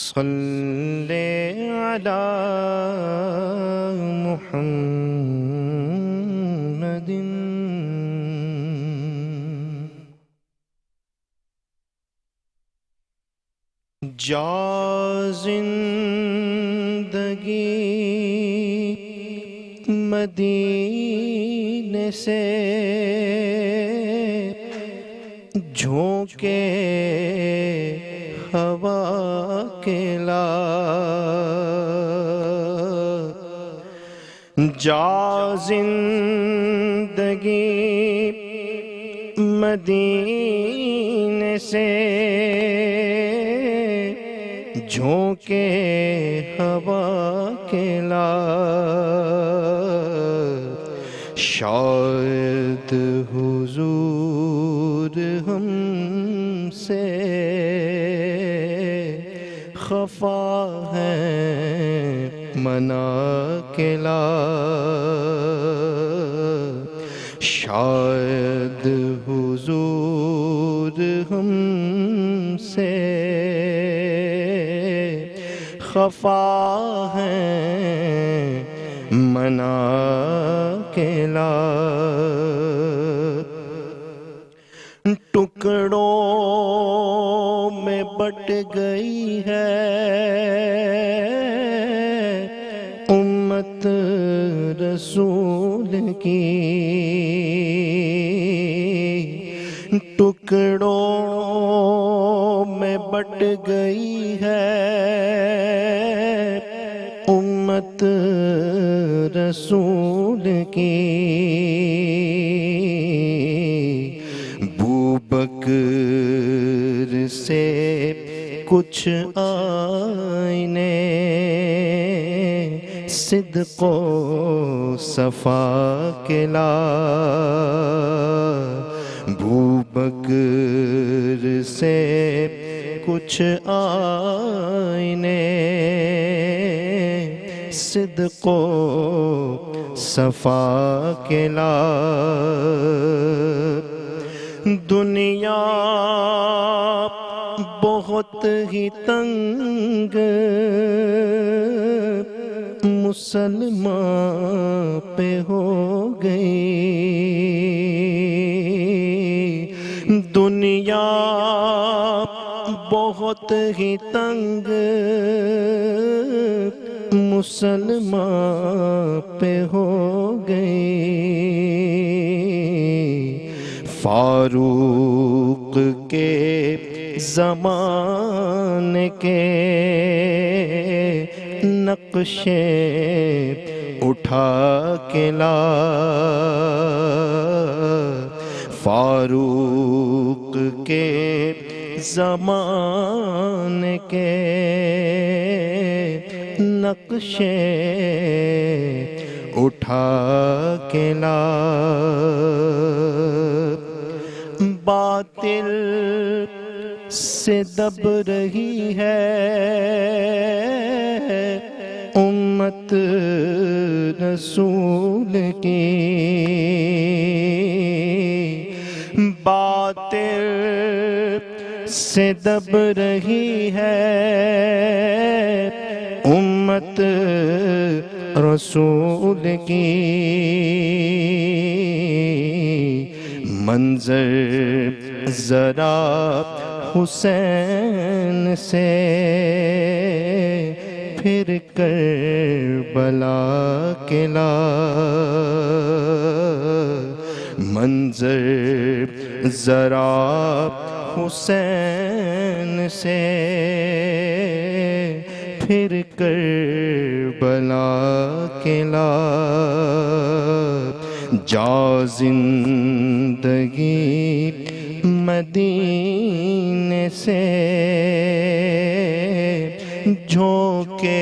صل على محمد جا زندگی مدینے سے جھونکے ہوا کے لا جا زندگی مدینے سے جھونکے ہوا کے لا شاید حضور ہم سے خفا ہے منا کے لا شاید حضور ہم سے خفا ہے منا کے لا ٹکڑوں میں بٹ گئی ہے امت رسول کی ٹکڑوں میں بٹ گئی ہے امت رسول کی بکر سے کچھ آئینے صدق و صفا کے لا بکر سے کچھ آئینے صدق و صفا کے لا دنیا بہت ہی تنگ مسلمان پہ ہو گئی دنیا بہت ہی تنگ مسلمان پہ ہو گئی فاروق کے زمانے کے نقشے اٹھا کے لا فاروق کے زمانے کے نقشے اٹھا کے لا باطل سے دب رہی ہے امت رسول کی باطل سے دب رہی ہے امت رسول کی منظر ذرا حسین سے پھر کربلا کے لا منظر ذرا حسین سے پھر کربلا کے لا جا زندگی مدینے سے جھونکے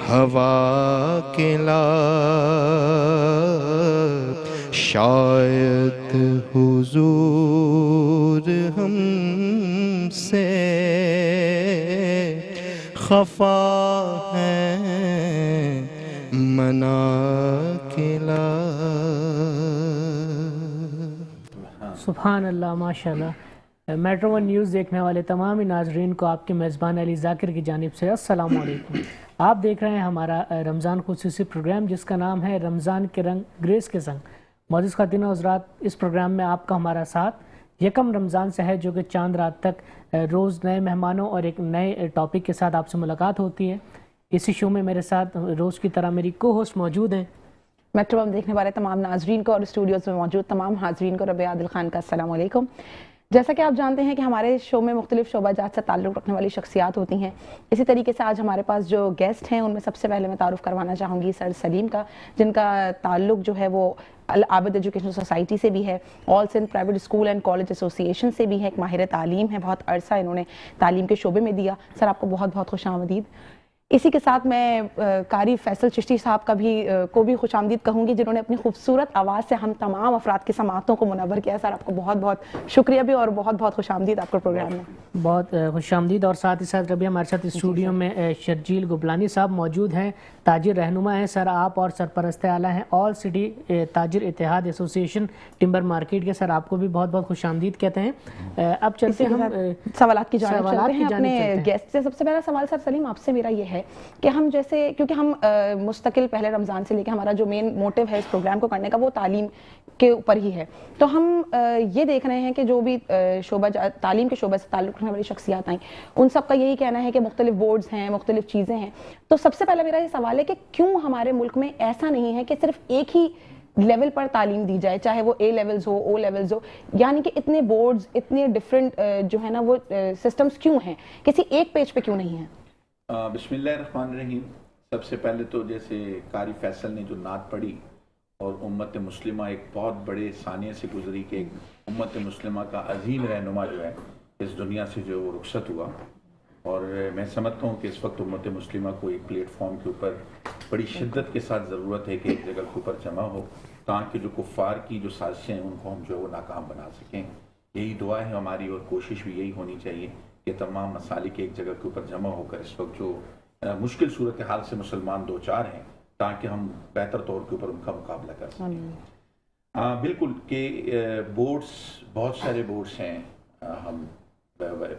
ہوا کے لا شاید حضور ہم سے خفا ہے منا کے لا سبحان اللہ، ماشاء اللہ۔ میٹرو ون نیوز دیکھنے والے تمام ناظرین کو آپ کے میزبان علی ذاکر کی جانب سے السلام علیکم۔ آپ دیکھ رہے ہیں ہمارا رمضان خصوصی پروگرام جس کا نام ہے رمضان کے رنگ گریس کے سنگ۔ معزز خواتین و حضرات، اس پروگرام میں آپ کا ہمارا ساتھ یکم رمضان سے ہے، جو کہ چاند رات تک روز نئے مہمانوں اور ایک نئے ٹاپک کے ساتھ آپ سے ملاقات ہوتی ہے۔ اسی شو میں میرے ساتھ روز کی طرح میری کو ہوسٹ موجود ہیں۔ میٹرو ون دیکھنے والے تمام ناظرین کو اور اسٹوڈیوز میں موجود تمام حاضرین کو ربیہ عادل خان کا السلام علیکم۔ جیسا کہ آپ جانتے ہیں کہ ہمارے شو میں مختلف شعبہ جات سے تعلق رکھنے والی شخصیات ہوتی ہیں، اسی طریقے سے آج ہمارے پاس جو گیسٹ ہیں ان میں سب سے پہلے میں تعارف کروانا چاہوں گی سر سلیم کا، جن کا تعلق جو ہے وہ العابد ایجوکیشن سوسائٹی سے بھی ہے، all Sindh private school and college association سے بھی ہے، ایک ماہر تعلیم ہے، بہت عرصہ انہوں نے تعلیم کے شعبے میں دیا۔ سر آپ کو بہت بہت خوش آمدید۔ اسی کے ساتھ میں قاری فیصل چشتی صاحب کو بھی خوش آمدید کہوں گی، جنہوں نے اپنی خوبصورت آواز سے ہم تمام افراد کی سماعتوں کو منور کیا۔ سر آپ کو بہت بہت شکریہ بھی اور بہت بہت خوش آمدید آپ کو پروگرام میں۔ بہت خوش آمدید۔ اور ساتھ ہی ساتھ ربیہ ہمارے ساتھ اسٹوڈیو میں شرجیل گبلانی صاحب موجود ہیں، تاجر رہنما ہیں۔ سر آپ اور سرپرست اعلیٰ ہیں آل سٹی تاجر اتحاد ایسوسی ایشن ٹمبر مارکیٹ کے۔ سر آپ کو بھی بہت بہت خوش آمدید کہتے ہیں۔ اب چلتے ہیں ہم سوالات کی جانب چلتے ہیں اپنے گیسٹ سے۔ سب سے پہلا سوال سر سلیم آپ سے میرا یہ ہے کہ ہم جیسے کیونکہ ہم مستقل پہلے رمضان سے لے کے ہمارا جو مین موٹیو ہے اس پروگرام کو کرنے کا وہ تعلیم کے اوپر ہی ہے، تو ہم یہ دیکھ رہے ہیں کہ جو بھی تعلیم کے شعبے سے تعلق رکھنے والی شخصیات آئیں ان سب کا یہی کہنا ہے کہ مختلف بورڈز ہیں، مختلف چیزیں ہیں۔ تو سب سے پہلا میرا یہ سوال ہے کہ کیوں ہمارے ملک میں ایسا نہیں ہے کہ صرف ایک ہی لیول پر تعلیم دی جائے، چاہے وہ A levels who O levels ہو، یعنی کہ اتنے بورڈز اتنے ڈفرینٹ جو ہے نا وہ سسٹمز کیوں ہیں، کسی ایک پیج پہ کیوں نہیں ہیں؟ بسم اللہ الرحمن الرحیم۔ سب سے پہلے تو جیسے قاری فیصل نے جو نعت پڑھی اور امت مسلمہ ایک بہت بڑے ثانیے سے گزری کہ ایک امت مسلمہ کا عظیم رہنما جو ہے اس دنیا سے جو وہ رخصت ہوا، اور میں سمجھتا ہوں کہ اس وقت امت مسلمہ کو ایک پلیٹ فارم کے اوپر بڑی شدت کے ساتھ ضرورت ہے کہ ایک جگہ کے اوپر جمع ہو تاکہ جو کفار کی جو سازشیں ہیں ان کو ہم جو ہے وہ ناکام بنا سکیں۔ یہی دعا ہے ہماری اور کوشش بھی یہی ہونی چاہیے کہ تمام مسالک ایک جگہ کے اوپر جمع ہو کر اس وقت جو مشکل صورتحال سے مسلمان دو چار ہیں تاکہ ہم بہتر طور کے اوپر ان کا مقابلہ کر سکیں۔ بالکل کہ بورڈز بہت سارے بورڈز ہیں۔ ہم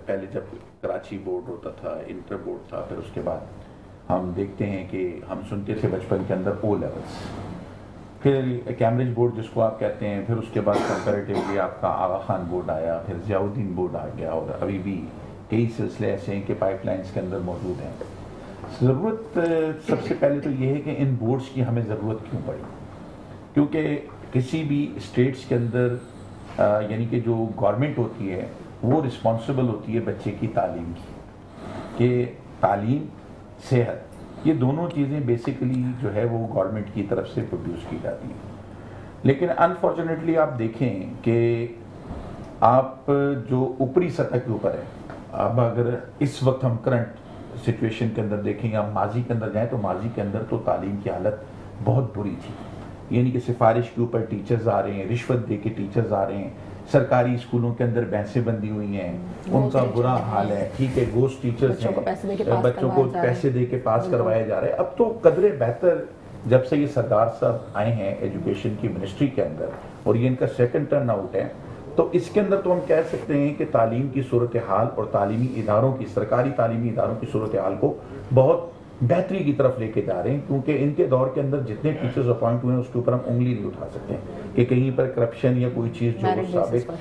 پہلے جب کراچی بورڈ ہوتا تھا، انٹر بورڈ تھا، پھر اس کے بعد ہم دیکھتے ہیں کہ ہم سنتے تھے بچپن کے اندر او لیولز، پھر کیمبرج بورڈ جس کو آپ کہتے ہیں، پھر اس کے بعد کمپیریٹیولی آپ کا آغا خان بورڈ آیا، پھر ضیاء الدین بورڈ آ گیا، اور ابھی بھی کئی سلسلے ایسے ہیں کہ پائپ لائنز کے اندر موجود ہیں۔ ضرورت سب سے پہلے تو یہ ہے کہ ان بورڈز کی ہمیں ضرورت کیوں پڑی، کیونکہ کسی بھی اسٹیٹس کے اندر یعنی کہ جو گورنمنٹ ہوتی ہے وہ رسپانسبل ہوتی ہے بچے کی تعلیم کی، کہ تعلیم صحت یہ دونوں چیزیں بیسیکلی جو ہے وہ گورنمنٹ کی طرف سے پروڈیوس کی جاتی ہیں۔ لیکن انفارچونیٹلی آپ دیکھیں کہ آپ جو اوپری سطح کے اوپر ہے، اب اگر اس وقت ہم کرنٹ سچویشن کے اندر دیکھیں یا ماضی کے اندر جائیں تو ماضی کے اندر تو تعلیم کی حالت بہت بری تھی، یعنی کہ سفارش کے اوپر ٹیچرز آ رہے ہیں، رشوت دے کے ٹیچرز آ رہے ہیں، سرکاری اسکولوں کے اندر بینچیں بندی ہوئی ہیں، ان کا برا حال ہے، ٹھیک ہے، گھوسٹ ٹیچرز ہیں، بچوں کو پیسے دے کے پاس کروایا جا رہا ہے۔ اب تو قدرے بہتر جب سے یہ سردار صاحب آئے ہیں ایجوکیشن کی منسٹری کے اندر اور یہ ان کا سیکنڈ ٹرن آؤٹ ہے، تو اس کے اندر تو ہم کہہ سکتے ہیں کہ تعلیم کی صورتحال اور تعلیمی اداروں کی، سرکاری تعلیمی اداروں کی صورتحال کو بہت بہتری کی طرف لے کے جا رہے ہیں، کیونکہ ان کے دور کے اندر جتنے ٹیچرز اپوائنٹ ہوئے ہیں اس کے اوپر ہم انگلی نہیں اٹھا سکتے کہ کہیں پر کرپشن یا کوئی چیز جو ثابت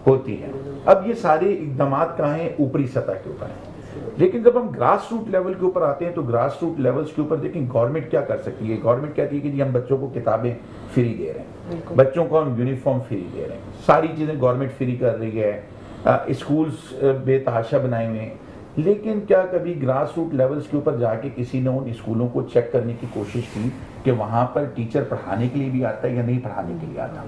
ہوتی ہے۔ اب یہ سارے اقدامات کہاں ہیں؟ اوپری سطح کے اوپر ہیں۔ لیکن جب ہم گراس روٹ لیول کے اوپر آتے ہیں تو گراس روٹ لیولز کے اوپر دیکھیں گورنمنٹ کیا کر سکتی ہے۔ گورنمنٹ کہتی ہے کہ جی ہم بچوں کو کتابیں فری دے رہے ہیں، بچوں کو ہم یونیفارم فری دے رہے ہیں، ساری چیزیں گورنمنٹ فری کر رہی ہے، اسکولز بے تحاشا بنائے ہوئے ہیں۔ لیکن کیا کبھی گراس روٹ لیولز کے اوپر جا کے کسی نے ان اسکولوں کو چیک کرنے کی کوشش کی کہ وہاں پر ٹیچر پڑھانے کے لیے بھی آتا ہے یا نہیں پڑھانے کے لیے آتا؟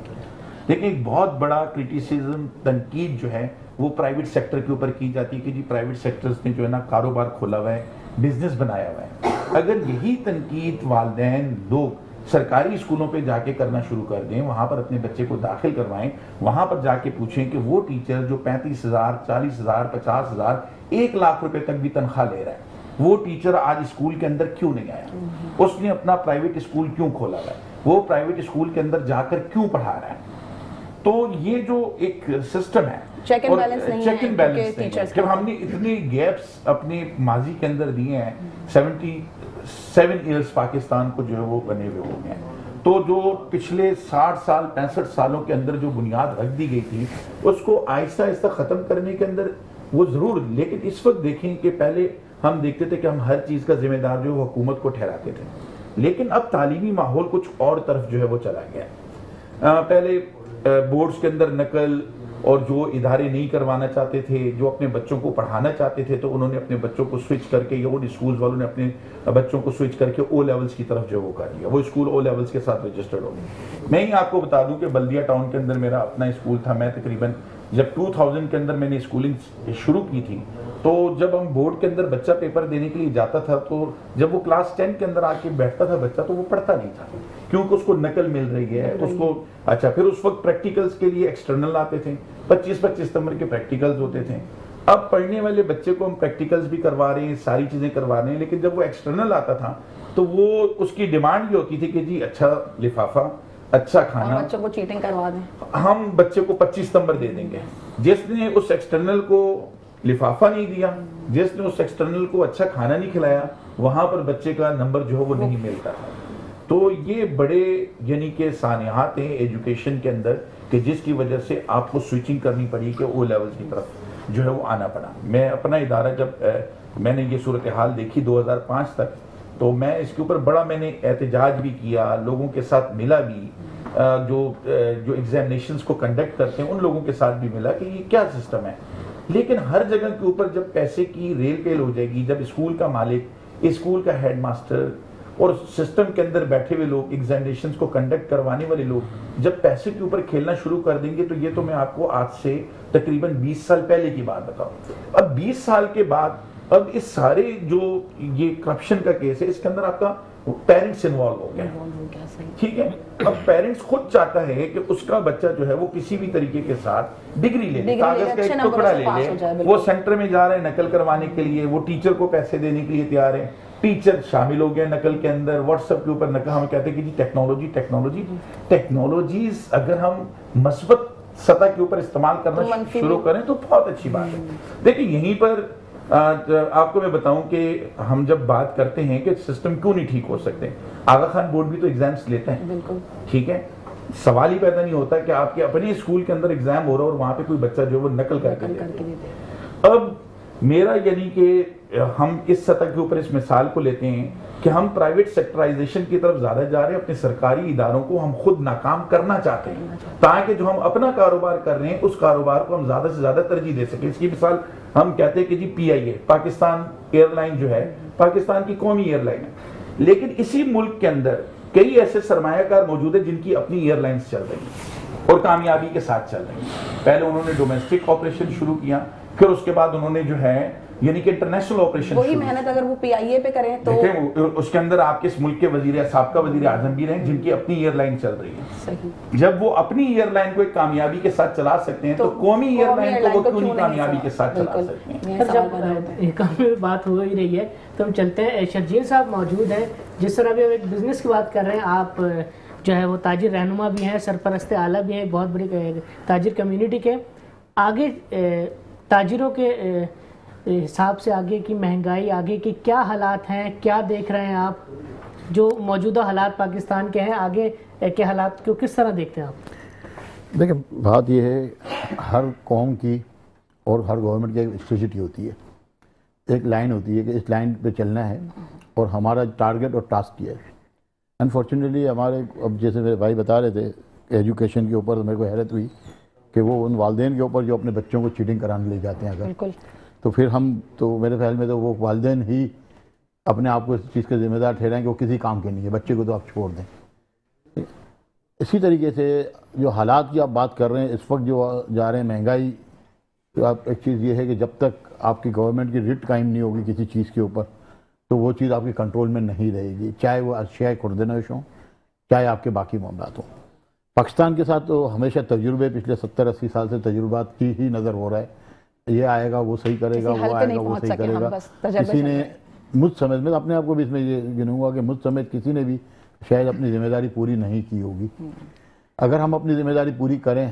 لیکن ایک بہت بڑا کرٹیسزم، تنقید جو ہے وہ پرائیویٹ سیکٹر کے اوپر کی جاتی ہے کہ جی پرائیویٹ سیکٹرز نے جو ہے نا کاروبار کھولا ہوا ہے، بزنس بنایا ہوا ہے۔ اگر یہی تنقید والدین لوگ سرکاری اسکولوں پہ جا کے کرنا شروع کر دیں، وہاں پر اپنے بچے کو داخل کروائیں، وہاں پر جا کے پوچھیں کہ وہ ٹیچر جو 35,000 40,000 50,000 1,00,000 روپے تک بھی تنخواہ لے رہا ہے، وہ ٹیچر آج اسکول کے اندر کیوں نہیں آیا؟ اس نے اپنا پرائیویٹ اسکول کیوں کھولا ہوا ہے؟ وہ پرائیویٹ اسکول کے اندر جا کر کیوں پڑھا رہا ہے؟ تو یہ جو ایک سسٹم ہے چیک اینڈ بیلنس نہیں ہے، چیک اینڈ بیلنس کیونکہ نہیں ہے. teachers جب ہم نے اتنے گیپس اپنے ماضی کے اندر دیے ہیں، 77 ایئرس پاکستان کو جو ہے وہ بنے ہوئے ہو گئے ہیں، تو جو پچھلے 60 سال 65 سالوں کے اندر جو بنیاد رکھ دی گئی تھی اس کو آہستہ آہستہ ختم کرنے کے اندر وہ ضرور. لیکن اس وقت دیکھیں کہ پہلے ہم دیکھتے تھے کہ ہم ہر چیز کا ذمہ دار جو ہے وہ حکومت کو ٹھہراتے تھے، لیکن اب تعلیمی ماحول کچھ اور طرف جو ہے وہ چلا گیا. پہلے بورڈز کے اندر نقل، اور جو ادارے نہیں کروانا چاہتے تھے، جو اپنے بچوں کو پڑھانا چاہتے تھے، تو انہوں نے اپنے بچوں کو سوئچ کر کے، یا وہ اسکولز والوں نے اپنے بچوں کو سوئچ کر کے او لیولز کی طرف جو وہ کر دیا، وہ اسکول او لیولز کے ساتھ رجسٹرڈ ہو گئے. میں ہی آپ کو بتا دوں کہ بلدیہ ٹاؤن کے اندر میرا اپنا اسکول تھا. میں تقریباً جب 2000 کے اندر میں نے اسکولنگ شروع کی تھی، تو جب ہم بورڈ کے اندر بچہ پیپر دینے کے لیے جاتا تھا، تو جب وہ کلاس 10 کے اندر آ کے بیٹھتا تھا بچہ، تو وہ پڑھتا نہیں تھا کیونکہ اس کو نقل مل رہی ہے اس کو. اچھا، پھر اس وقت پریکٹیکلز کے لیے ایکسٹرنل آتے تھے، 25 نمبر کے پریکٹیکلز ہوتے تھے. اب پڑھنے والے بچے کو ہم پریکٹیکلز بھی کروا رہے ہیں، ساری چیزیں کروا رہے ہیں، لیکن جب وہ ایکسٹرنل آتا تھا تو وہ اس کی ڈیمانڈ یہ ہوتی تھی کہ جی اچھا لفافہ، اچھا کھانا، بچوں کو چیٹنگ کروا دیں، ہم بچے کو 25 نمبر دے دیں گے. جس نے اس ایکسٹرنل کو لفافہ نہیں دیا، جس نے اس ایکسٹرنل کو اچھا کھانا نہیں کھلایا، وہاں پر بچے کا نمبر جو ہے وہ نہیں ملتا ہے. تو یہ بڑے یعنی کہ سانحات ہیں ایجوکیشن کے اندر کہ جس کی وجہ سے آپ کو سوئچنگ کرنی پڑی کہ او لیول کی طرف جو ہے وہ آنا پڑا. میں اپنا ادارہ جب میں نے یہ صورتحال دیکھی 2005 تک، تو میں اس کے اوپر بڑا میں نے احتجاج بھی کیا، لوگوں کے ساتھ ملا بھی، جو ایگزامینیشنز کو کنڈکٹ کرتے ہیں ان لوگوں کے ساتھ بھی ملا کہ یہ کیا سسٹم ہے. لیکن ہر جگہ کے اوپر جب پیسے کی ریل پیل ہو جائے گی، جب اسکول کا مالک، اسکول کا ہیڈ ماسٹر اور سسٹم کے اندر بیٹھے ہوئے لوگ، ایگزامینیشنز کو کنڈکٹ کروانے والے لوگ جب پیسے کے اوپر کھیلنا شروع کر دیں گے، تو یہ تو میں آپ کو آج سے تقریباً 20 سال پہلے کی بات بتاؤں. اب 20 سال کے بعد اب اس سارے جو یہ کرپشن کا کیس ہے، اس کے اندر آپ کا پیرنٹس انوالو ہو گیا. ٹھیک ہے، اب پیرنٹس خود چاہتا ہے کہ اس کا بچہ جو ہے وہ کسی بھی طریقے کے ساتھ ڈگری لے لے، کاغذ کا ایک ٹکڑا لے لے. وہ سینٹر میں جا رہے ہیں نقل کروانے کے لیے، وہ ٹیچر کو پیسے دینے کے لیے تیار ہے، ٹیچر شامل ہو گئے نقل کے اندر، واٹس ایپ کے اوپر نقل. ہم کہتے ہیں کہ جی ٹیکنالوجیز اگر ہم مثبت سطح کے اوپر استعمال کرنا شروع کریں تو بہت اچھی بات ہے. دیکھیں یہیں پر آپ کو میں بتاؤں کہ ہم جب بات کرتے ہیں کہ سسٹم کیوں نہیں ٹھیک ہو سکتے، آغا خان بورڈ بھی تو ایگزامز لیتے ہیں. بالکل ٹھیک ہے، سوال ہی پیدا نہیں ہوتا کہ آپ کے اپنے اسکول کے اندر ایگزام ہو رہا ہے اور وہاں پہ کوئی بچہ جو وہ نقل کر کے دیتے. اب میرا یعنی کہ ہم اس سطح کے اوپر اس مثال کو لیتے ہیں کہ ہم پرائیویٹ سیکٹرائزیشن کی طرف زیادہ جا رہے ہیں. اپنے سرکاری اداروں کو ہم خود ناکام کرنا چاہتے ہیں تاکہ جو ہم اپنا کاروبار کر رہے ہیں اس کاروبار کو ہم زیادہ سے زیادہ ترجیح دے سکیں. اس کی مثال ہم کہتے ہیں کہ جی PIA پاکستان ایئر لائن جو ہے پاکستان کی قومی ایئر لائن ہے، لیکن اسی ملک کے اندر کئی ایسے سرمایہ کار موجود ہیں جن کی اپنی ایئر لائنز چل رہی ہیں اور کامیابی کے ساتھ چل رہی ہیں. پہلے انہوں نے ڈومیسٹک آپریشن شروع کیا، پھر اس کے بعد انہوں نے جو ہے یعنی کہ انٹرنیشنل آپریشن. وہی محنت اگر وہ PIA پہ کریں تو دیکھیں اس کے اندر آپ کے اس ملک کے سابقہ وزیر اعظم بھی رہے جن کی اپنی ایئر لائن چل رہی ہے. صحیح، جب وہ اپنی ایئر لائن کو ایک کامیابی کے ساتھ چلا سکتے ہیں تو قومی ایئر لائن کو وہ کیوں نہیں کامیابی کے ساتھ چلا سکتے ہیں. جب کام بات ہو ہی رہی ہے تو ہم چلتے ہیں. شرجیل صاحب موجود ہیں، جس طرح بھی ہم ایک بزنس کی بات کر رہے ہیں، آپ جو ہے وہ تاجر رہنما بھی ہیں، سرپرست اعلیٰ بھی ہیں بہت بڑی تاجر کمیونٹی کے. آگے تاجروں کے حساب سے آگے کی مہنگائی، آگے کی کیا حالات ہیں، کیا دیکھ رہے ہیں آپ؟ جو موجودہ حالات پاکستان کے ہیں، آگے کے حالات کو کس طرح دیکھتے ہیں آپ؟ دیکھیں بات یہ ہے، ہر قوم کی اور ہر گورنمنٹ کی ایک اسٹریٹجی ہوتی ہے، ایک لائن ہوتی ہے کہ اس لائن پہ چلنا ہے اور ہمارا ٹارگٹ اور ٹاسک کیا ہے. انفارچونیٹلی ہمارے اب جیسے میرے بھائی بتا رہے تھے ایجوکیشن کے اوپر، میرے کو حیرت ہوئی کہ وہ ان والدین کے اوپر جو اپنے بچوں کو چیٹنگ کرانے لے جاتے ہیں اگر، تو پھر ہم تو میرے خیال میں تو وہ والدین ہی اپنے آپ کو اس چیز کے ذمہ دار ٹھہرائیں کہ وہ کسی کام کے نہیں ہے، بچے کو تو آپ چھوڑ دیں. اسی طریقے سے جو حالات کی آپ بات کر رہے ہیں اس وقت جو جا رہے ہیں مہنگائی، تو آپ ایک چیز یہ ہے کہ جب تک آپ کی گورنمنٹ کی رٹ قائم نہیں ہوگی کسی چیز کے اوپر تو وہ چیز آپ کے کنٹرول میں نہیں رہے گی، چاہے وہ اشیاء خوردنوش ہوں، چاہے آپ کے باقی معاملات ہوں. پاکستان کے ساتھ تو ہمیشہ تجربے پچھلے 70-80 سال سے تجربات کی ہی نظر ہو رہا ہے. یہ آئے گا وہ صحیح کرے گا، وہ آئے گا وہ صحیح کرے گا. کسی نے مجھ سمجھ میں اپنے آپ کو بھی اس میں یہ گنوں گا کہ مجھ سمجھ کسی نے بھی شاید اپنی ذمہ داری پوری نہیں کی ہوگی. اگر ہم اپنی ذمہ داری پوری کریں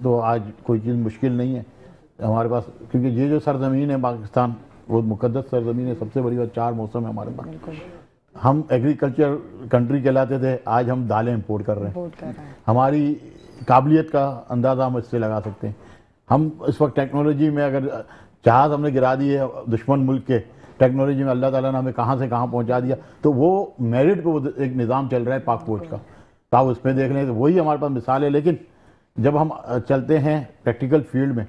تو آج کوئی چیز مشکل نہیں ہے ہمارے پاس، کیونکہ یہ جو سرزمین ہے پاکستان وہ مقدس سرزمین ہے. سب سے بڑی بات 4 موسم ہے ہمارے پاس. ہم ایگریکلچر کنٹری کہلاتے تھے، آج ہم دالیں امپورٹ کر رہے ہیں. ہماری قابلیت کا اندازہ ہم اس سے لگا سکتے ہیں. ہم اس وقت ٹیکنالوجی میں اگر جہاز ہم نے گرا دیے دشمن ملک کے، ٹیکنالوجی میں اللہ تعالیٰ نے ہمیں کہاں سے کہاں پہنچا دیا. تو وہ میرٹ پہ ایک نظام چل رہا ہے پاک فوج کا، تو آپ اس میں دیکھ لیں تو وہی ہمارے پاس مثال ہے. لیکن جب ہم چلتے ہیں پریکٹیکل فیلڈ میں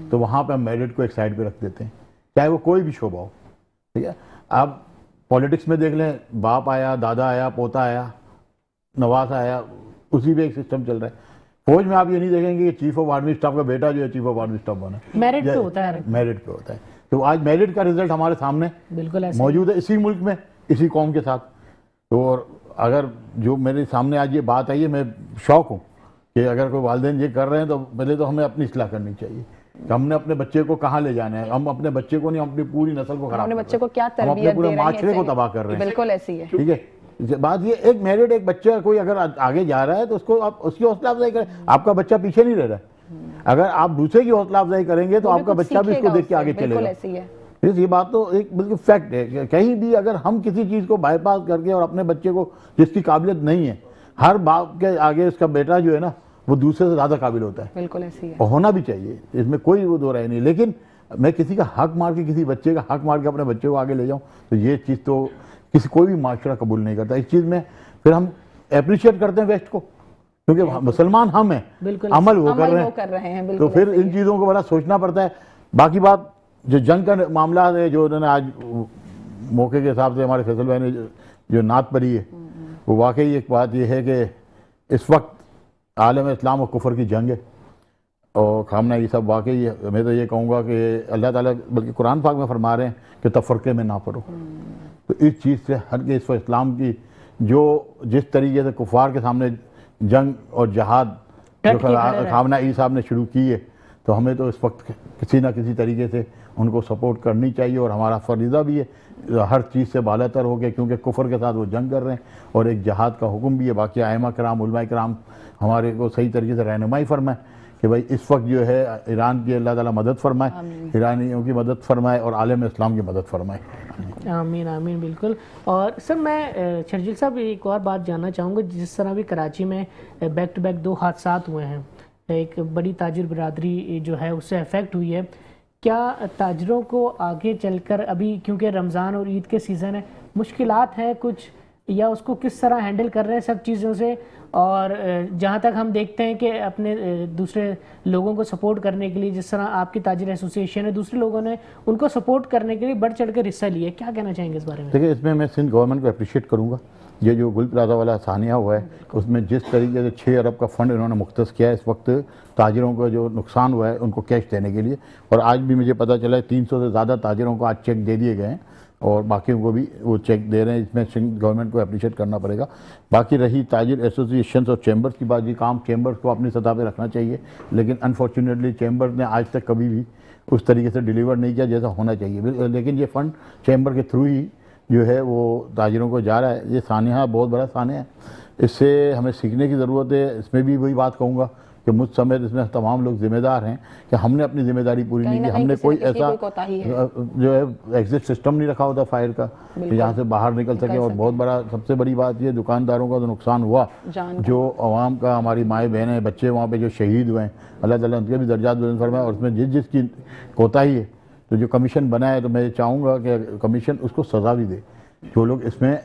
تو وہاں پہ ہم میرٹ کو ایک سائڈ پہ رکھ دیتے ہیں، چاہے وہ کوئی بھی شعبہ ہو. ٹھیک ہے، آپ پولیٹکس میں دیکھ لیں، باپ آیا، دادا آیا، پوتا آیا، نواز آیا، اسی پہ ایک سسٹم چل رہا ہے. فوج میں آپ یہ نہیں دیکھیں گے کہ چیف آف آرمی اسٹاف کا بیٹا جو ہے چیف آف آرمی اسٹاف بنا، میرٹ پہ ہوتا ہے. میرٹ پہ ہوتا ہے. تو آج میرٹ کا رزلٹ ہمارے سامنے بالکل ایسے موجود ہے، اسی ملک میں، اسی قوم کے ساتھ. تو اور اگر جو میرے سامنے آج یہ بات آئی ہے، میں شوق ہوں کہ اگر کوئی والدین یہ کر رہے ہیں تو پہلے تو ہمیں اپنی اصلاح کرنی چاہیے کہ ہم نے اپنے بچے کو کہاں لے جانا ہے. ہم اپنے بچے کو نہیں، ہم اپنی پوری نسل کو خراب اپنے کر بچے کو رہے ہیں. کیا ہم اپنے تربیت پورے دے رہے معاشرے کو ہیں، تباہ کر رہے ہیں. بالکل ایسی ہے. ٹھیک ہے، بات یہ ایک میرٹ ایک بچہ کوئی اگر آگے جا رہا ہے تو اس کو آپ اس کی حوصلہ افزائی کریں. آپ کا بچہ پیچھے نہیں رہ رہا ہے. اگر آپ دوسرے کی حوصلہ افزائی کریں گے تو آپ کا بچہ بھی اس کو دیکھ کے آگے چلے بالکل گا. ایسی ہے. یہ بات تو ایک بالکل فیکٹ ہے کہ کہیں بھی اگر ہم کسی چیز کو بائی پاس کر کے اور اپنے بچے کو جس کی قابلیت نہیں ہے، ہر باپ کے آگے اس کا بیٹا جو ہے نا وہ دوسرے سے زیادہ قابل ہوتا ہے. بالکل ایسی ہے. اور ہونا بھی چاہیے، اس میں کوئی وہ دو رائے نہیں. لیکن میں کسی کا حق مار کے، کسی بچے کا حق مار کے اپنے بچے کو آگے لے جاؤں تو یہ چیز تو کوئی بھی معاشرہ قبول نہیں کرتا. اس چیز میں پھر ہم اپریشیٹ کرتے ہیں ویسٹ کو، کیونکہ مسلمان ہم ہیں، عمل وہ کر رہے ہیں. تو پھر ان چیزوں کو بڑا سوچنا پڑتا ہے. باقی بات جو جنگ کا معاملہ ہے، جو انہوں نے آج موقع کے حساب سے ہمارے فیصل بھائی نے جو نعت پڑھی ہے، وہ واقعی ایک بات یہ ہے کہ اس وقت عالم اسلام اور کفر کی جنگ ہے. اور خامنہ یہ سب واقعی میں تو یہ کہوں گا کہ اللہ تعالیٰ بلکہ قرآن پاک میں فرما رہے ہیں کہ تفرقے میں نہ پڑو. تو اس چیز سے ہر کے اس وقت اسلام کی جو جس طریقے سے کفار کے سامنے جنگ اور جہاد جو خامنہ ای صاحب نے شروع کی ہے، تو ہمیں تو اس وقت کسی نہ کسی طریقے سے ان کو سپورٹ کرنی چاہیے. اور ہمارا فریضہ بھی ہے ہر چیز سے بالا تر ہو کے، کیونکہ کفر کے ساتھ وہ جنگ کر رہے ہیں اور ایک جہاد کا حکم بھی ہے. باقی ائمہ کرام، علماء کرام ہمارے کو صحیح طریقے سے رہنمائی فرمائے کہ بھائی اس وقت جو ہے ایران کی اللہ تعالیٰ مدد فرمائے، ایرانیوں کی مدد فرمائے اور عالم اسلام کی مدد فرمائے. آمین آمین. بالکل. اور سر میں شرجیل صاحب ایک اور بات جاننا چاہوں گا. جس طرح بھی کراچی میں بیک ٹو بیک 2 حادثات ہوئے ہیں، ایک بڑی تاجر برادری جو ہے اس سے افیکٹ ہوئی ہے، کیا تاجروں کو آگے چل کر ابھی کیونکہ رمضان اور عید کے سیزن ہے مشکلات ہیں کچھ، یا اس کو کس طرح ہینڈل کر رہے ہیں سب چیزوں سے؟ اور جہاں تک ہم دیکھتے ہیں کہ اپنے دوسرے لوگوں کو سپورٹ کرنے کے لیے، جس طرح آپ کی تاجر ایسوسی ایشن ہے، دوسرے لوگوں نے ان کو سپورٹ کرنے کے لیے بڑھ چڑھ کر حصہ لیا، کیا کہنا چاہیں گے اس بارے میں؟ دیکھیں، اس میں سندھ گورنمنٹ کو اپریشیٹ کروں گا. یہ جو گل پلازہ والا ثانیہ ہوا ہے، اس میں جس طریقے سے 6 ارب کا فنڈ انہوں نے مختص کیا ہے اس وقت تاجروں کو جو نقصان ہوا ہے ان کو کیش دینے کے لیے. اور آج بھی مجھے پتہ چلا ہے 300 سے زیادہ تاجروں کو آج چیک دے دیے گئے ہیں اور باقیوں کو بھی وہ چیک دے رہے ہیں. اس میں سندھ گورنمنٹ کو اپریشیٹ کرنا پڑے گا. باقی رہی تاجر ایسوسی ایشنز اور چیمبرز کی بات، یہ کام چیمبرز کو اپنی سطح پہ رکھنا چاہیے، لیکن انفارچونیٹلی چیمبرز نے آج تک کبھی بھی اس طریقے سے ڈیلیور نہیں کیا جیسا ہونا چاہیے. لیکن یہ فنڈ چیمبر کے تھرو ہی جو ہے وہ تاجروں کو جا رہا ہے. یہ سانحہ بہت بڑا سانحہ ہے، اس سے ہمیں سیکھنے کی ضرورت ہے. اس میں بھی وہی بات کہوں گا کہ مجھ سمیت اس میں تمام لوگ ذمہ دار ہیں کہ ہم نے اپنی ذمہ داری پوری نہیں کی. ہم نے کوئی ایسا جو ہے ایگزٹ سسٹم نہیں رکھا ہوتا فائر کا کہ جہاں سے باہر نکل سکے. اور بہت بڑا سب سے بڑی بات یہ دکانداروں کا جو نقصان ہوا، جو عوام کا، ہماری مائیں بہنیں، بچے وہاں پہ جو شہید ہوئے ہیں، اللہ تعالیٰ ان کے بھی درجات بلند فرمائے. اور اس میں جس کی کوتاہی ہے، تو جو کمیشن بنا ہے، تو میں چاہوں گا کہ کمیشن اس کو سزا بھی دے. جو لوگ اس میں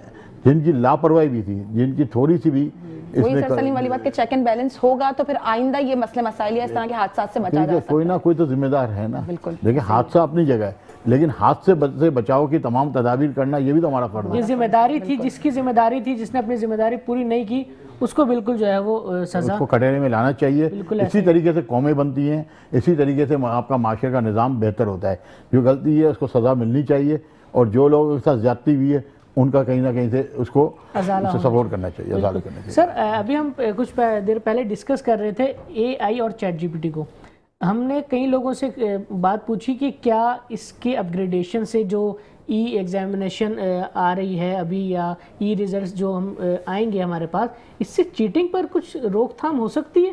جن کی لاپرواہی بھی تھی، جن کی تھوڑی سی بھی اس میں سلیم والی بات کہ چیک اینڈ بیلنس ہوگا تو پھر آئندہ یہ مسئلے مسائل یا اس طرح کے حادثات سے بچا جا سکتا ہے. کوئی نہ کوئی تو ذمہ دار ہے نا. دیکھیں، حادثہ اپنی جگہ ہے، لیکن حادثے سے بچاؤ کی تمام تدابیر کرنا یہ بھی تو ہمارا فرض ہے. یہ ذمہ داری تھی، جس کی ذمہ داری تھی، جس نے اپنی ذمہ داری پوری نہیں کی، اس کو بالکل جو ہے وہ سزا، اس کو کٹہرے میں لانا چاہیے. اسی طریقے سے قومیں بنتی ہیں، اسی طریقے سے آپ کا معاشرے کا نظام بہتر ہوتا ہے. جو غلطی ہے اس کو سزا ملنی چاہیے، اور جو لوگ اس کے ساتھ زیادتی ہوئی ہے ان کا کہیں نہ کہیں سے اس کو سپورٹ کرنا چاہیے، ازالہ کرنا چاہیے. سر ابھی ہم کچھ دیر پہلے ڈسکس کر رہے تھے اے آئی اور چیٹ جی پی ٹی کو. ہم نے کئی لوگوں سے بات پوچھی کہ کیا اس کے اپ گریڈیشن سے جو ای ایگزامینیشن آ رہی ہے ابھی، یا ای ریزلٹس جو ہم آئیں گے ہمارے پاس، اس سے چیٹنگ پر کچھ روک تھام ہو سکتی ہے؟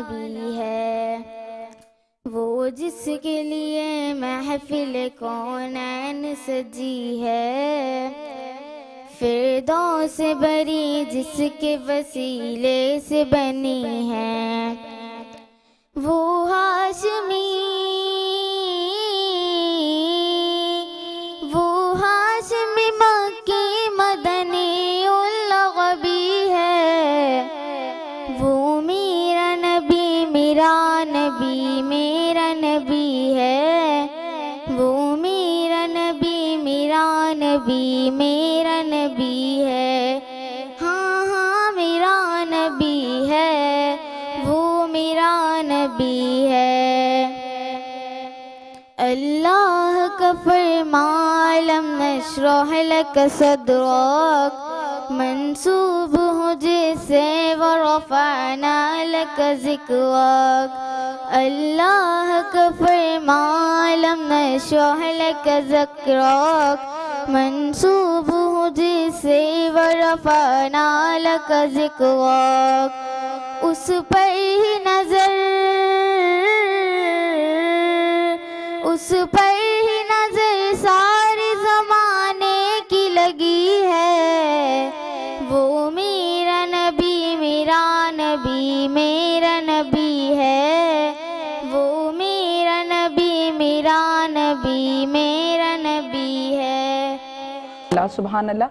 نبی ہے، وہ جس کے لیے محفل کونین سجی ہے، فردوس بری جس کے وسیلے سے بنی ہے، وہ ہاشمی مکی مدنی اللغبی ہے، وہ میرا نبی میرا نبی میرا نبی ہے، وہ میرا نبی میرا نبی میرا نبی ہے، ہاں ہاں میرا نبی ہے، وہ میرا نبی ہے۔ اللہ کا فرمان لم نشرح لک صدرک، منسوب ہو جسے ورفعنا لک ذکرک، اللہ کا فرمان لم نشرح لک ذکرک، منسوب ہو جسے ورفعنا لک ذکرک، اس پر ہی نظر اس پر ہی نظر سارے زمانے کی لگی ہے، وہ میرا نبی میرا نبی میرا نبی ہے، وہ میرا نبی میرا نبی میرا نبی ہے۔ اللہ سبحان اللہ۔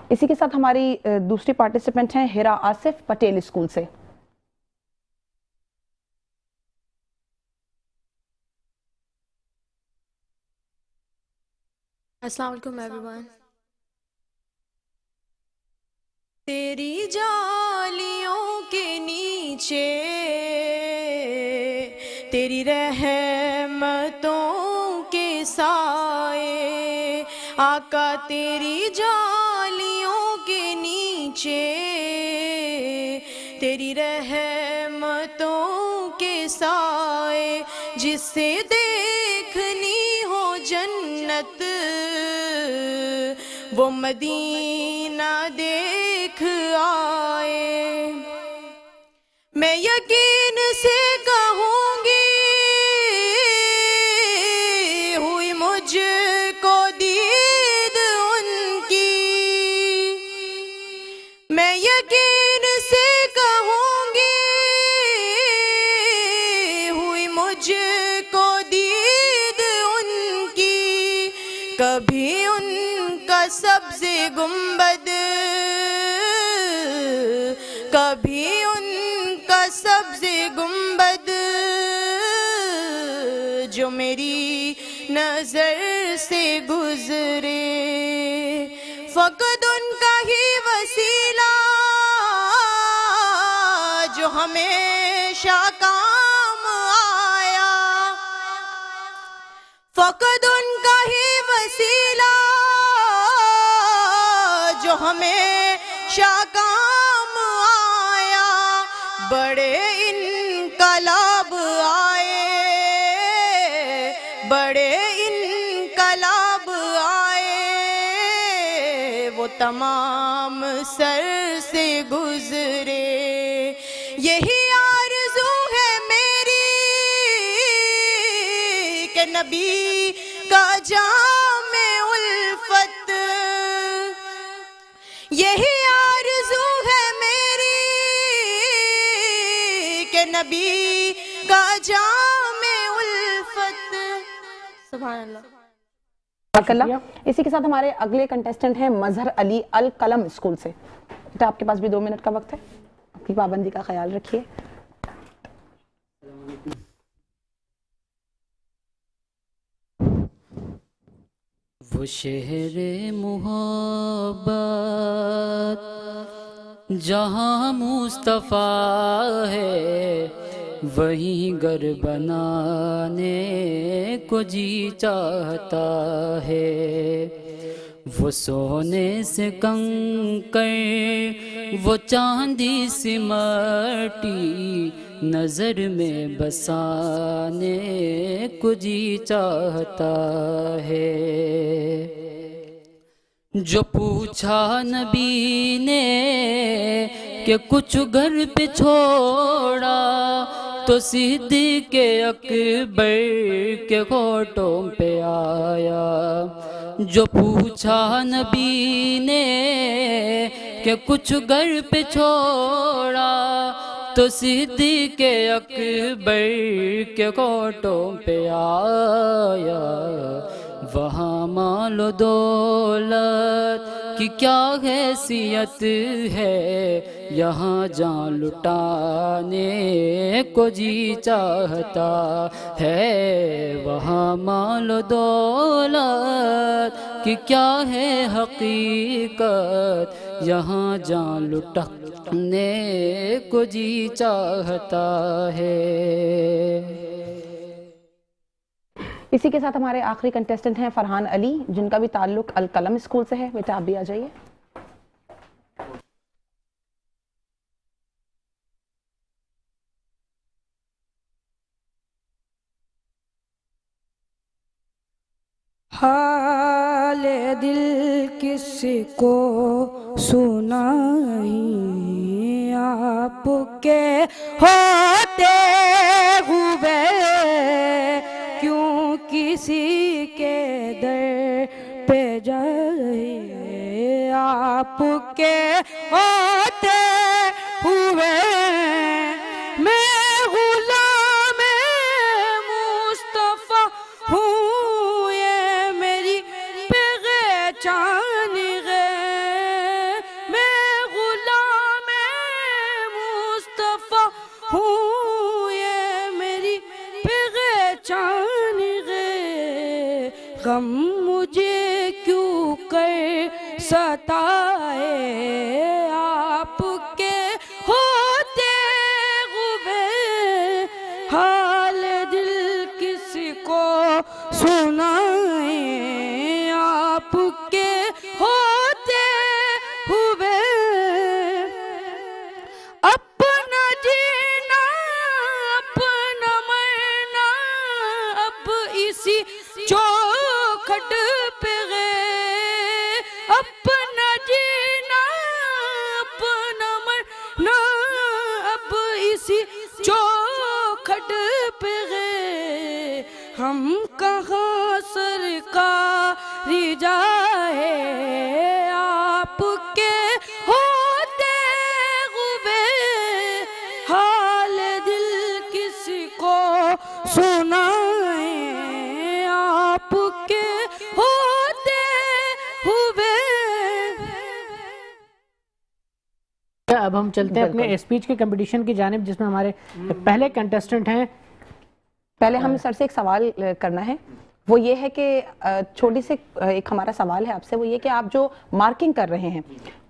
اسی کے ساتھ ہماری دوسری پارٹیسپینٹ ہیں ہیرا آصف پٹیل اسکول سے۔ السلام علیکم ایوری ون۔ تیری جالیوں کے نیچے تیری رحمتوں کے سائے، آقا تیری جالیوں کے نیچے تیری رحمتوں کے سائے، جس سے دیکھنی ہو جنت وہ مدینہ دیکھ آئے، میں یقین سے کہوں گی ہوئی مجھ کو دید ان کی، میں یقین سے کہوں گی ہوئی مجھ کو دید ان کی، کبھی ان کا سبز گنبد کبھی ان کا سبز گنبد جو میری نظر سے گزرے، فقط ان کا ہی وسیلہ جو ہمیشہ کام آیا، فقط ان کا ہی وسیلہ جو ہمیشہ کام آیا، بڑے انقلاب آئے، بڑے انقلاب آئے، وہ تمام سر سے گزرے، یہی آرزو ہے میری کہ نبی کا جام الفت، یہی آرزو ہے میری کہ نبی کا جام الفت۔ سبحان اللہ۔ بارک اللہ۔ اسی کے ساتھ ہمارے اگلے کنٹیسٹنٹ ہیں مظہر علی القلم اسکول سے۔ بیٹا آپ کے پاس بھی 2 منٹ کا وقت ہے، اپنی پابندی کا خیال رکھیے۔ وہ شہر محبت جہاں مصطفیٰ ہے، وہیں گھر بنانے کو جی چاہتا ہے، وہ سونے سے کنکر وہ چاندی سے مٹی نظر میں بسانے کو جی چاہتا ہے۔ جو پوچھا نبی نے کہ کچھ گھر پہ چھوڑا تو صدیق اکبر کے ہوٹوں پہ آیا. جو پوچھا نبی نے کہ کچھ گھر پہ چھوڑا, تو صدیق اکبر کے ہوٹوں پہ آیا. وہاں مال و دولت کی کیا حیثیت ہے, یہاں جان لٹانے کو جی چاہتا ہے. وہاں مال و دولت کی کیا ہے حقیقت, یہاں جان لٹانے کو جی چاہتا ہے. اسی کے ساتھ ہمارے آخری کنٹیسٹنٹ ہیں فرحان علی, جن کا بھی تعلق القلم اسکول سے ہے. بیٹا آپ بھی آ جائیے. حال دل کس کو سنائیں, آپ کے ہوتے ہوئے کیوں کسی کے در پہ جائے. آپ کے ہوتے ہوئے میں غلام مصطفیٰ ہوں, یہ میری پہچان ہے. میں غلام مصطفیٰ ہوں, یہ میری پہچان ہے. غم مجھے کیوں کر ستائے, آپ کے ہوتے ہوئے حال دل کس کو سنائیں. آپ کے ہوتے ہوئے اپنا جینا اپنا مرنا اب اسی چوکھٹ پہ گئے. اپنا جینا اپنا مرنا اب اسی چوکھٹ پہ گئے. ہم کہاں سرکار جائے, آپ کے ہوتے ہوئے حال دل کس کو سنائیں. آپ کے ہوتے ہوئے. اب ہم چلتے ہیں اپنے اسپیچ کے کمپٹیشن کی جانب, جس میں ہمارے پہلے کنٹیسٹنٹ ہیں. پہلے ہم سر سے ایک سوال کرنا ہے, وہ یہ ہے کہ چھوٹی سے ایک ہمارا سوال ہے آپ سے, وہ یہ کہ آپ جو مارکنگ کر رہے ہیں,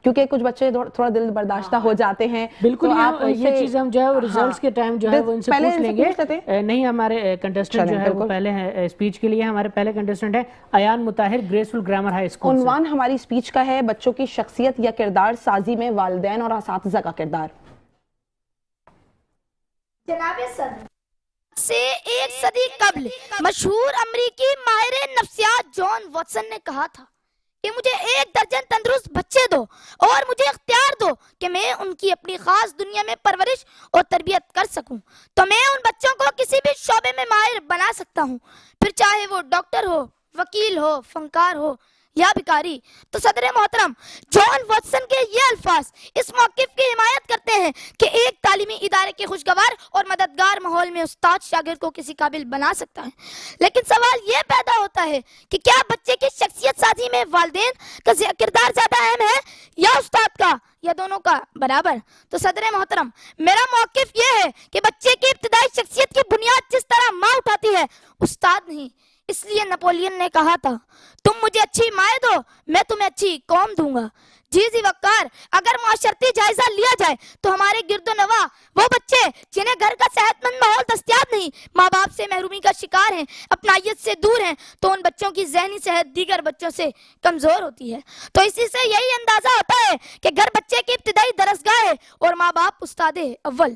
کیونکہ کچھ بچے تھوڑا دل برداشتہ ہو جاتے ہیں, بالکل یہ چیزیں ہم جو ہے ریزلٹس کے ٹائم جو ہے وہ ان سے پوچھ لیں گے. نہیں, ہمارے کنٹیسٹنٹ جو ہے وہ پہلے ہیں اسپیچ کے لیے. ہمارے پہلے کنٹیسٹنٹ ہے Ayaan Mutahir, graceful grammar high school. عنوان ہماری اسپیچ کا ہے بچوں کی شخصیت یا کردار سازی میں والدین اور اساتذہ کا کردار. جناب صدر, سے ایک صدی قبل مشہور امریکی ماہر نفسیات جان واٹسن نے کہا تھا کہ مجھے 1 درجن تندرست بچے دو اور مجھے اختیار دو کہ میں ان کی اپنی خاص دنیا میں پرورش اور تربیت کر سکوں, تو میں ان بچوں کو کسی بھی شعبے میں ماہر بنا سکتا ہوں, پھر چاہے وہ ڈاکٹر ہو, وکیل ہو, فنکار ہو یا بیکاری. تو صدر محترم, جان واٹسن کے یہ الفاظ اس موقف کی حمایت کرتے ہیں کہ ایک تعلیمی ادارے کے خوشگوار اور مددگار ماحول میں استاد شاگرد کو کسی قابل بنا سکتا ہے. لیکن سوال یہ پیدا ہوتا ہے کہ کیا بچے کی شخصیت سازی میں والدین کا کردار زیادہ اہم ہے یا استاد کا, یا دونوں کا برابر؟ تو صدر محترم, میرا موقف یہ ہے کہ بچے کی ابتدائی شخصیت کی بنیاد جس طرح ماں اٹھاتی ہے, استاد نہیں. اس لیے نپولین نے کہا تھا, تم مجھے اچھی مائیں دو, میں تمہیں اچھی قوم دوں گا. جی وقار, اگر معاشرتی جائزہ لیا جائے تو ہمارے گرد و نواح وہ بچے جنہیں گھر کا صحت مند ماحول دستیاب نہیں, ماں باپ سے محرومی کا شکار ہیں, اپنائیت سے دور ہیں, تو ان بچوں کی ذہنی صحت دیگر بچوں سے کمزور ہوتی ہے. تو اسی سے یہی اندازہ ہوتا ہے کہ گھر بچے کی ابتدائی درسگاہ ہے اور ماں باپ استاد اول.